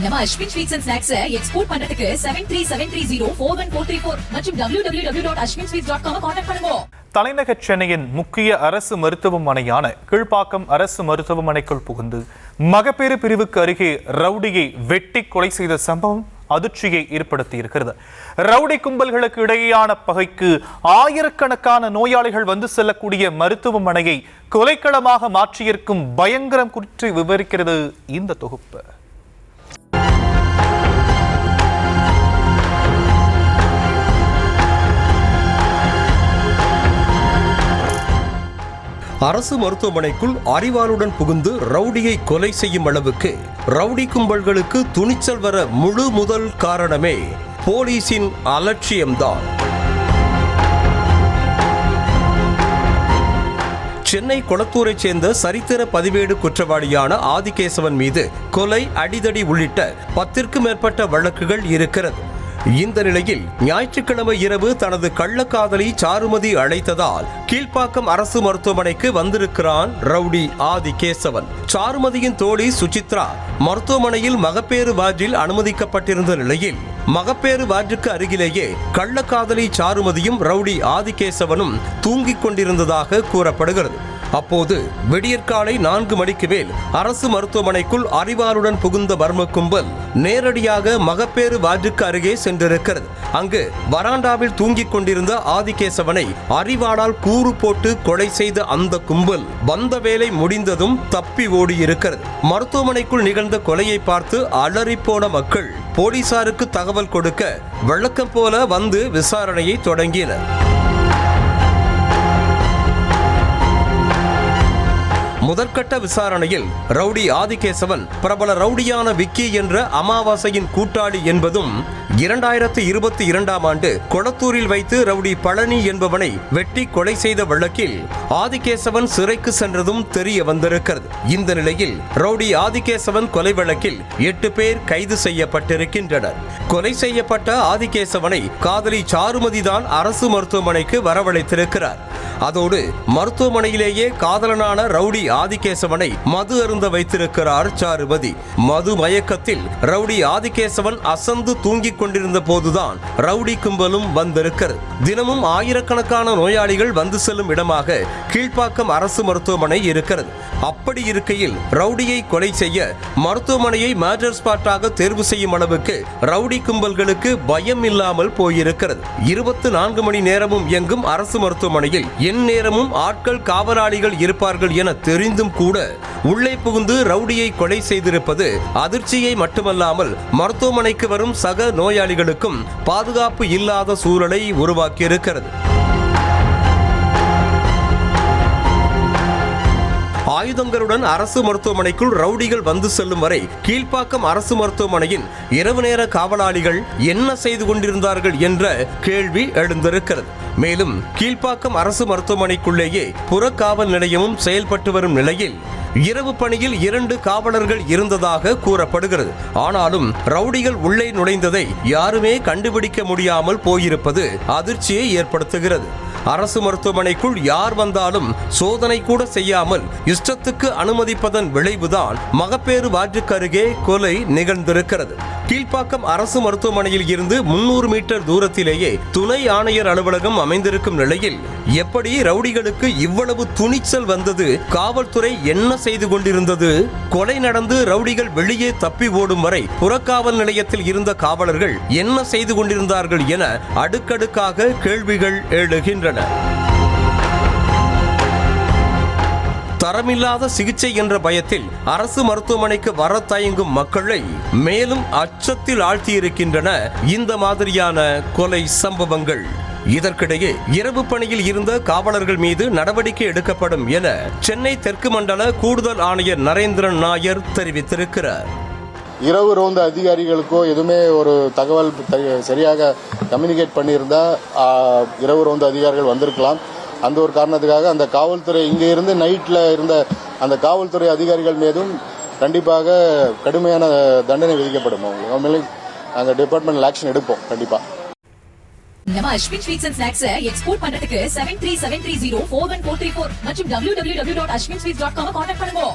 நம்ம Ashwin sweets and snacks export பண்றதுக்கு 7373041434 மற்றும் www.ashwinsweets.com கான்டாக்ட் பண்ணுங்க. தலைநகர் சென்னையின் முக்கிய அரசு மருத்துவமனையான கீழ்ப்பாக்கம் அரசு மருத்துவமனைக்குள் புகுந்து மகப்பேறு பிரிவுக்கு அருகே ரவுடியை வெட்டி கொலை செய்த சம்பவம் அதிர்ச்சியை ஏற்படுத்தியிருக்கிறது. ரவுடி கும்பல்களுக்கு இடையேயான பகைக்கு ஆயிரக்கணக்கான நோயாளிகள் வந்து செல்லக்கூடிய மருத்துவமனையை கொலைக்களமாக மாற்றியிருக்கும் பயங்கரம் குறித்து விவரிக்கிறது இந்த தொகுப்பு. அரசு மருத்துவமனைக்குள் அறிவாளுடன் புகுந்து ரவுடியை கொலை செய்யும் அளவுக்கு ரவுடி கும்பல்களுக்கு துணிச்சல் வர முழு முதல் காரணமே போலீசின் அலட்சியம்தான். சென்னை கொளத்தூரைச் சேர்ந்த சரித்திர பதிவேடு குற்றவாளியான ஆதிகேசவன் மீது கொலை, அடிதடி உள்ளிட்ட 10க்கும் மேற்பட்ட வழக்குகள் இருக்கிறது. இந்த நிலையில் ஞாயிற்றுக்கிழமை இரவு தனது கள்ளக்காதலி சாருமதி அழைத்ததால் கீழ்ப்பாக்கம் அரசு மருத்துவமனைக்கு வந்திருக்கிறான் ரவுடி ஆதிகேசவன். சாருமதியின் தோழி சுசித்ரா மருத்துவமனையில் மகப்பேறு வார்டில் அனுமதிக்கப்பட்டிருந்த நிலையில் மகப்பேறு வார்டுக்கு அருகிலேயே கள்ளக்காதலி சாருமதியும் ரவுடி ஆதிகேசவனும் தூங்கிக் கொண்டிருந்ததாக கூறப்படுகிறது. அப்போது விடியற்காலை 4 மணிக்கு மேல் அரசு மருத்துவமனைக்குள் அறிவாளுடன் புகுந்த மர்ம கும்பல் நேரடியாக மகப்பேறு வார்டுக்கு அருகே சென்றிருக்கிறது. அங்கு வராண்டாவில் தூங்கிக் கொண்டிருந்த ஆதிகேசவனை அறிவாளால் கூறு போட்டு கொலை செய்த அந்த கும்பல் வந்த வேலை முடிந்ததும் தப்பி ஓடியிருக்கிறது. மருத்துவமனைக்குள் நிகழ்ந்த கொலையை பார்த்து அலறிப்போன மக்கள் போலீசாருக்கு தகவல் கொடுக்க வழக்கம் போல வந்து விசாரணையை தொடங்கினர். முதற்கட்ட விசாரணையில் ரவுடி ஆதிகேசவன் பிரபல ரவுடியான விக்கி என்ற அமாவாசையின் கூட்டாளி என்பதும் 2022ஆம் ஆண்டு கொளத்தூரில் வைத்து ரவுடி பழனி என்பவனை வெட்டி கொலை செய்த வழக்கில் ஆதிகேசவன் சிறைக்கு சென்றதும் தெரிய வந்திருக்கிறது. இந்த நிலையில் ரவுடி ஆதிகேசவன் கொலை வழக்கில் 8 பேர் கைது செய்யப்பட்டிருக்கின்றனர். கொலை செய்யப்பட்ட ஆதிகேசவனை காதலி சாருமதிதான் அரசு மருத்துவமனைக்கு வரவழைத்திருக்கிறார். அதோடு மருத்துவமனையிலேயே காதலனான ரவுடி ஆதிகேசவனை மது அருந்த வைத்திருக்கிறார் சாருமதி. மது மயக்கத்தில் ரவுடி ஆதிகேசவன் அசந்து தூங்கிக் கொண்டிருந்த போதுதான் ரவுடி கும்பலும் வந்திருக்கிறது. தினமும் ஆயிரக்கணக்கான நோயாளிகள் வந்து செல்லும் இடமாக கீழ்ப்பாக்கம் அரசு மருத்துவமனை இருக்கிறது. அப்படி இருக்கையில் ரவுடியை கொலை செய்ய மருத்துவமனையை மேஜர் ஸ்பாட்டாக தேர்வு செய்யும் அளவுக்கு ரவுடி கும்பல்களுக்கு பயம் இல்லாமல் போயிருக்கிறது. 24 மணி நேரமும் இயங்கும் அரசு மருத்துவமனையில் எந்நேரமும் ஆட்கள், காவலாளிகள் இருப்பார்கள் என தெரிந்தும் கூட உள்ளே புகுந்து ரவுடியை கொலை செய்திருப்பது அதிர்ச்சியை மட்டுமல்லாமல் மருத்துவமனைக்கு வரும் சக நோயாளிகளுக்கும் பாதுகாப்பு இல்லாத சூழலை உருவாக்கியிருக்கிறது. ஆயுதங்களுடன் அரசு மருத்துவமனைக்குள் ரவுடிகள் வந்து செல்லும் வரை கீழ்ப்பாக்கம் அரசு மருத்துவமனையின் இரவு நேர காவலாளிகள் என்ன செய்து கொண்டிருந்தார்கள் என்ற கேள்வி எழுந்திருக்கிறது. மேலும் கீழ்ப்பாக்கம் அரசு மருத்துவமனைக்குள்ளேயே புறக்காவல் நிலையமும் செயல்பட்டு வரும் நிலையில் இரவு பணியில் 2 காவலர்கள் இருந்ததாக கூறப்படுகிறது. ஆனாலும் ரவுடிகள் உள்ளே நுழைந்ததை யாருமே கண்டுபிடிக்க முடியாமல் போயிருப்பது அதிர்ச்சியை ஏற்படுத்துகிறது. அரசு மருத்துவமனைக்குள் யார் வந்தாலும் சோதனை கூட செய்யாமல் இஷ்டத்துக்கு அனுமதிப்பதன் விளைவுதான் மகப்பேறு வார்டுக்கு அருகே கொலை நிகழ்ந்திருக்கிறது. கீழ்ப்பாக்கம் அரசு மருத்துவமனையில் இருந்து 300 மீட்டர் தூரத்திலேயே துணை ஆணையர் அலுவலகம் அமைந்திருக்கும் நிலையில் எப்படி ரவுடிகளுக்கு இவ்வளவு துணிச்சல் வந்தது? காவல்துறை என்ன செய்து கொண்டிருந்தது? கொலை நடந்து ரவுடிகள் வெளியே தப்பி ஓடும் வரை புறக்காவல் நிலையத்தில் இருந்த காவலர்கள் என்ன செய்து கொண்டிருந்தார்கள் என அடுக்கடுக்காக கேள்விகள் எழுகின்றன. தரமில்லாத சிகிச்சை என்ற பயத்தில் அரசு மருத்துவமனைக்கு வர தயங்கும் மக்களை மேலும் அச்சத்தில் ஆழ்த்தியிருக்கின்றன இந்த மாதிரியான கொலை சம்பவங்கள். இதற்கிடையே இரவு பணியில் இருந்த காவலர்கள் மீது நடவடிக்கை எடுக்கப்படும் என சென்னை தெற்கு மண்டல கூடுதல் ஆணையர் நரேந்திரன் நாயர் தெரிவித்திருக்கிறார். இரவு ரோந்து அதிகாரிகளுக்கோ எதுவுமே ஒரு தகவல் சரியாக கம்யூனிகேட் பண்ணியிருந்தா இரவு ரோந்து அதிகாரிகள் வந்திருக்கலாம். அந்த ஒரு காரணத்துக்காக அந்த காவல்துறை இங்கே இருந்து நைட்டில் இருந்த அந்த காவல்துறை அதிகாரிகள் மீதும் கண்டிப்பாக கடுமையான தண்டனை விதிக்கப்படும். நாங்கள் டிபார்ட்மெண்டல் ஆக்ஷன் எடுப்போம் கண்டிப்பா. நம்ம Ashwin sweets and snacks export பண்றதுக்கு 7373041434 மற்றும் www.ashwinsweets.com கான்டாக்ட் பண்ணுங்க.